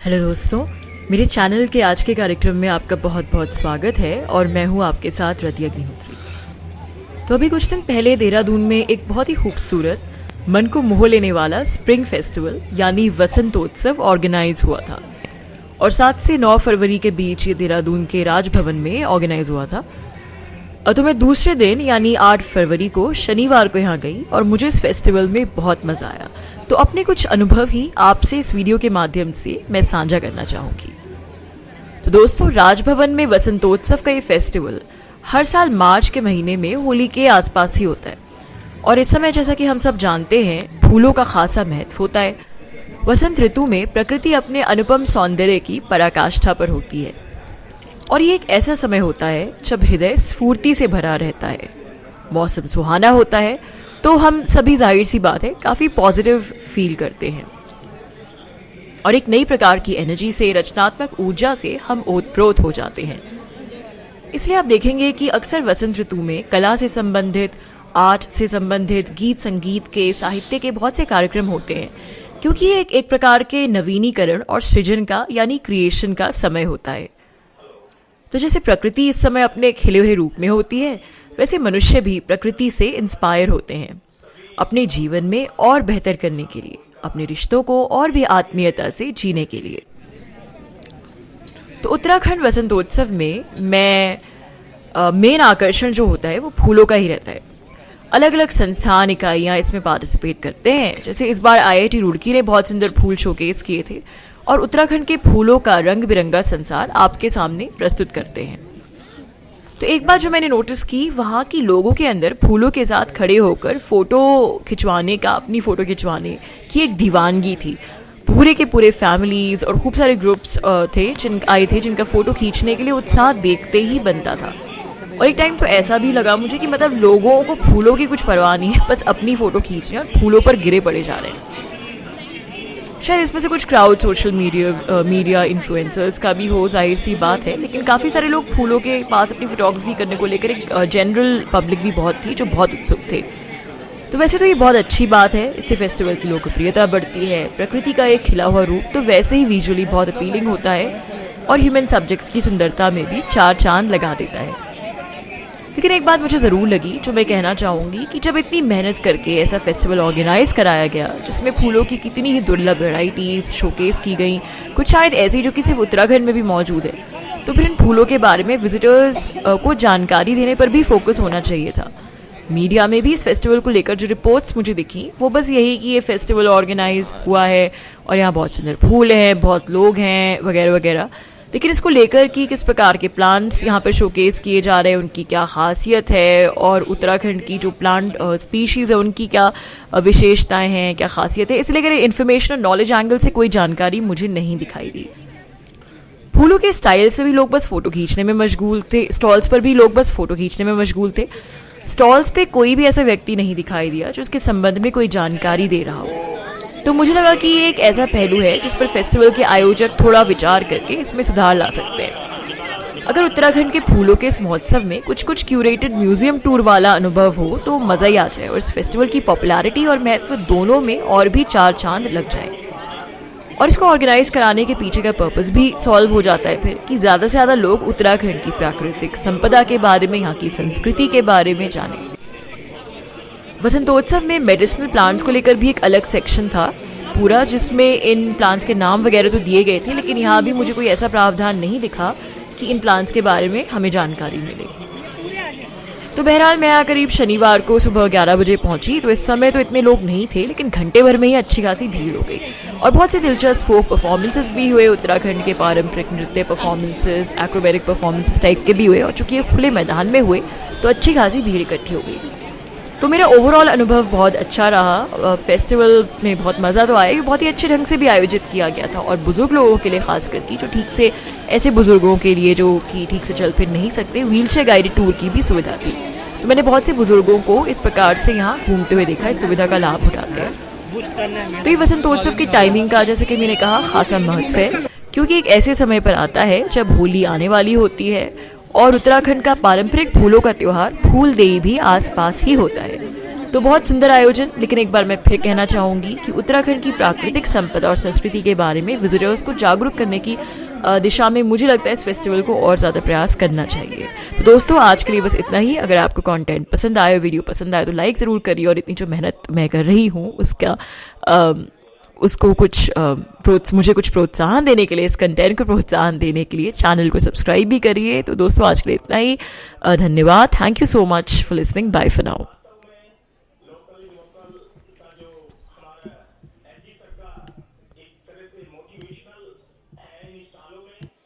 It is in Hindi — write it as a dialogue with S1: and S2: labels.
S1: हेलो दोस्तों, मेरे चैनल के आज के कार्यक्रम में आपका बहुत बहुत स्वागत है और मैं हूँ आपके साथ रति अग्निहोत्री। तो अभी कुछ दिन पहले देहरादून में एक बहुत ही खूबसूरत, मन को मोह लेने वाला स्प्रिंग फेस्टिवल यानी वसंतोत्सव ऑर्गेनाइज हुआ था और 7 से 9 फरवरी के बीच ये देहरादून के राजभवन में ऑर्गेनाइज हुआ था। तो मैं दूसरे दिन यानी 8 फरवरी को शनिवार को यहाँ गई और मुझे इस फेस्टिवल में बहुत मज़ा आया। तो अपने कुछ अनुभव ही आपसे इस वीडियो के माध्यम से मैं साझा करना चाहूँगी। तो दोस्तों, राजभवन में वसंतोत्सव का ये फेस्टिवल हर साल मार्च के महीने में होली के आसपास ही होता है और इस समय जैसा कि हम सब जानते हैं फूलों का खासा महत्व होता है। वसंत ऋतु में प्रकृति अपने अनुपम सौंदर्य की पराकाष्ठा पर होती है और ये एक ऐसा समय होता है जब हृदय स्फूर्ति से भरा रहता है, मौसम सुहाना होता है, तो हम सभी जाहिर सी बात है काफ़ी पॉजिटिव फील करते हैं और एक नई प्रकार की एनर्जी से, रचनात्मक ऊर्जा से हम ओतप्रोत हो जाते हैं। इसलिए आप देखेंगे कि अक्सर वसंत ऋतु में कला से संबंधित, आर्ट से संबंधित, गीत संगीत के, साहित्य के बहुत से कार्यक्रम होते हैं क्योंकि ये एक प्रकार के नवीनीकरण और सृजन का यानी क्रिएशन का समय होता है। तो जैसे प्रकृति इस समय अपने खिले हुए रूप में होती है, वैसे मनुष्य भी प्रकृति से इंस्पायर होते हैं अपने जीवन में और बेहतर करने के लिए, अपने रिश्तों को और भी आत्मीयता से जीने के लिए। तो उत्तराखंड वसंतोत्सव में मेन आकर्षण जो होता है वो फूलों का ही रहता है। अलग अलग संस्थान, इकाइयाँ इसमें पार्टिसिपेट करते हैं। जैसे इस बार IIT रुड़की ने बहुत सुंदर फूल शोकेस किए थे और उत्तराखंड के फूलों का रंग बिरंगा संसार आपके सामने प्रस्तुत करते हैं। तो एक बात जो मैंने नोटिस की, वहाँ की लोगों के अंदर फूलों के साथ खड़े होकर फ़ोटो खिंचवाने का, अपनी फ़ोटो खिंचवाने की एक दीवानगी थी। पूरे के पूरे फैमिलीज़ और खूब सारे ग्रुप्स थे जिनका फ़ोटो खींचने के लिए उत्साह देखते ही बनता था। और एक टाइम तो ऐसा भी लगा मुझे कि मतलब लोगों को फूलों की कुछ परवाह नहीं है, बस अपनी फ़ोटो खींच रहे हैं और फूलों पर गिरे पड़े जा रहे हैं। शायद इसमें से कुछ क्राउड सोशल मीडिया इन्फ्लुएंसर्स का भी हो, जाहिर सी बात है, लेकिन काफ़ी सारे लोग फूलों के पास अपनी फोटोग्राफी करने को लेकर एक जनरल पब्लिक भी बहुत थी जो बहुत उत्सुक थे। तो वैसे तो ये बहुत अच्छी बात है, इससे फेस्टिवल की लोकप्रियता बढ़ती है, प्रकृति का एक खिला हुआ रूप तो वैसे ही विजुअली बहुत अपीलिंग होता है और ह्यूमन सब्जेक्ट्स की सुंदरता में भी 4 चांद लगा देता है। लेकिन एक बात मुझे ज़रूर लगी जो मैं कहना चाहूँगी कि जब इतनी मेहनत करके ऐसा फेस्टिवल ऑर्गेनाइज कराया गया जिसमें फूलों की कितनी ही दुर्लभ वैराइटीज़ शोकेस की गई, कुछ शायद ऐसी जो कि सिर्फ उत्तराखंड में भी मौजूद है, तो फिर इन फूलों के बारे में विजिटर्स को जानकारी देने पर भी फोकस होना चाहिए था। मीडिया में भी इस फेस्टिवल को लेकर जो रिपोर्ट्स मुझे दिखी वो बस यही कि ये फेस्टिवल ऑर्गेनाइज हुआ है और यहाँ बहुत सुंदर फूल हैं, बहुत लोग हैं वगैरह वगैरह, लेकिन इसको लेकर कि किस प्रकार के प्लांट्स यहाँ पर शोकेस किए जा रहे हैं, उनकी क्या खासियत है और उत्तराखंड की जो प्लांट स्पीशीज़ है उनकी क्या विशेषताएं हैं, क्या खासियत है, इस लेकर इन्फॉर्मेशन और नॉलेज एंगल से कोई जानकारी मुझे नहीं दिखाई दी। फूलों के स्टाइल्स में भी लोग बस फ़ोटो खींचने में मशगूल थे, स्टॉल्स पर भी लोग बस फ़ोटो खींचने में मशगूल थे। स्टॉल्स पे कोई भी ऐसा व्यक्ति नहीं दिखाई दिया जो इसके संबंध में कोई जानकारी दे रहा हो। तो मुझे लगा कि ये एक ऐसा पहलू है जिस पर फेस्टिवल के आयोजक थोड़ा विचार करके इसमें सुधार ला सकते हैं। अगर उत्तराखंड के फूलों के इस महोत्सव में कुछ क्यूरेटेड म्यूजियम टूर वाला अनुभव हो तो मज़ा ही आ जाए और इस फेस्टिवल की पॉपुलैरिटी और महत्व दोनों में और भी 4 चांद लग जाए। और इसको ऑर्गेनाइज कराने के पीछे का पर्पस भी सॉल्व हो जाता है फिर कि ज़्यादा से ज़्यादा लोग उत्तराखंड की प्राकृतिक संपदा के बारे में, यहाँ की संस्कृति के बारे में जानें। वसंतोत्सव में मेडिसिनल प्लांट्स को लेकर भी एक अलग सेक्शन था पूरा, जिसमें इन प्लांट्स के नाम वगैरह तो दिए गए थे, लेकिन यहाँ भी मुझे कोई ऐसा प्रावधान नहीं दिखा कि इन प्लांट्स के बारे में हमें जानकारी मिले। तो बहरहाल मैं यहाँ करीब शनिवार को सुबह 11 बजे पहुँची, तो इस समय तो इतने लोग नहीं थे, लेकिन घंटे भर में ही अच्छी खासी भीड़ हो गई और बहुत से दिलचस्प फोक परफॉर्मेंसेस भी हुए। उत्तराखंड के पारंपरिक नृत्य परफॉर्मेंसेस, एक्रोबैटिक परफॉर्मेंसेस टाइप के भी हुए और चूँकि ये खुले मैदान में हुए तो अच्छी खासी भीड़ इकट्ठी हो गई। तो मेरा ओवरऑल अनुभव बहुत अच्छा रहा। फेस्टिवल में बहुत मज़ा तो आया, बहुत ही अच्छे ढंग से भी आयोजित किया गया था और बुज़ुर्ग लोगों के लिए खास करके, जो ठीक से, ऐसे बुज़ुर्गों के लिए जो कि ठीक से चल फिर नहीं सकते, व्हीलचेयर गाइडेड टूर की भी सुविधा थी। तो मैंने बहुत से बुज़ुर्गों को इस प्रकार से यहाँ घूमते हुए देखा, इस सुविधा का लाभ उठाते हैं। तो ये वसंतोत्सव की टाइमिंग का, जैसे कि मैंने कहा, खासा महत्व है क्योंकि एक ऐसे समय पर आता है जब होली आने वाली होती है और उत्तराखंड का पारंपरिक फूलों का त्यौहार फूलदेई भी आसपास ही होता है। तो बहुत सुंदर आयोजन। लेकिन एक बार मैं फिर कहना चाहूँगी कि उत्तराखंड की प्राकृतिक संपदा और संस्कृति के बारे में विजिटर्स को जागरूक करने की दिशा में मुझे लगता है इस फेस्टिवल को और ज़्यादा प्रयास करना चाहिए। तो दोस्तों आज के लिए बस इतना ही। अगर आपको कंटेंट पसंद आए, वीडियो पसंद आए तो लाइक ज़रूर करिए, और इतनी जो मेहनत मैं कर रही हूँ उसको मुझे कुछ प्रोत्साहन देने के लिए, इस कंटेंट को प्रोत्साहन देने के लिए चैनल को सब्सक्राइब भी करिए। तो दोस्तों आज के लिए इतना ही। धन्यवाद। Thank you so much for listening. Bye for now.